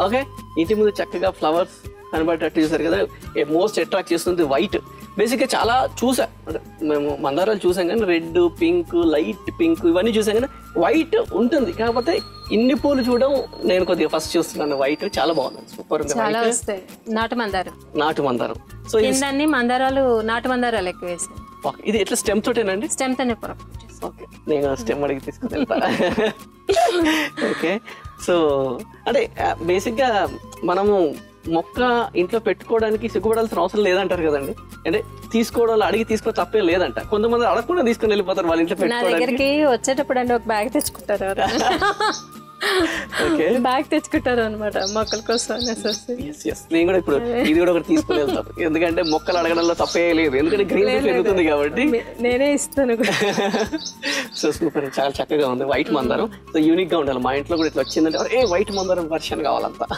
Okay, ఇంటి ముందు చక్కగా ఫ్లవర్స్ కనబడేటట్టు చూసారు కదా. మోస్ట్ అట్రాక్ట్ చేస్తుంది వైట్. బేసిక్గా చాలా చూసా, మేము మందారాలు చూసాం కానీ రెడ్, పింక్, లైట్ పింక్ ఇవన్నీ చూసాం కానీ వైట్ ఉంటుంది. కాకపోతే ఇన్ని పూలు చూడడం నేను కొద్దిగా ఫస్ట్ చూస్తున్నాను. వైట్ చాలా బాగుంది, సూపర్ ఉంది. చాలా వస్తాయి నాటు మందారం. సో కిందన్ని మందారాలు, నాటు మందారాలు ఎక్కువ వేసాయి. ఇది ఎట్లా స్టెమ్ తోటేనండి? స్టెమ్ తోనే. ఓకే, నేను స్టెమ్ అడిగి తీసుకుని వెళ్తా. ఓకే, సో అంటే బేసిక్గా మనము మొక్క ఇంట్లో పెట్టుకోవడానికి సిగ్గుపడాల్సిన అవసరం లేదంటారు కదండి. అంటే తీసుకోవడం, అడిగి తీసుకో తప్పే లేదంట. కొంతమంది అడగకుండా తీసుకుని వెళ్ళిపోతారు వాళ్ళ ఇంట్లో నా పెట్టుకోవడానికి. దగ్గరికి వచ్చేటప్పుడు అండి ఒక బ్యాగ్ తెచ్చుకుంటారు, ఓకే, బ్యాగ్ తెచ్చుకుంటారు అనమాట మొక్కల కోసం అనేసి. నేను కూడా ఇప్పుడు ఇది కూడా ఒకటి తీసుకుని వెళ్తాను. ఎందుకంటే మొక్కలు అడగడంలో తప్పే లేదు, ఎందుకంటే గ్రీన్ పెరుగుతుంది కాబట్టి. నేనే ఇస్తాను. సో సూపర్, చాలా చక్కగా ఉంది వైట్ మందారం. సో యూనిక్ గా ఉండాలి. మా ఇంట్లో కూడా ఇట్లా వచ్చిందంటే వైట్ మందారం వర్షన్ కావాలంతా.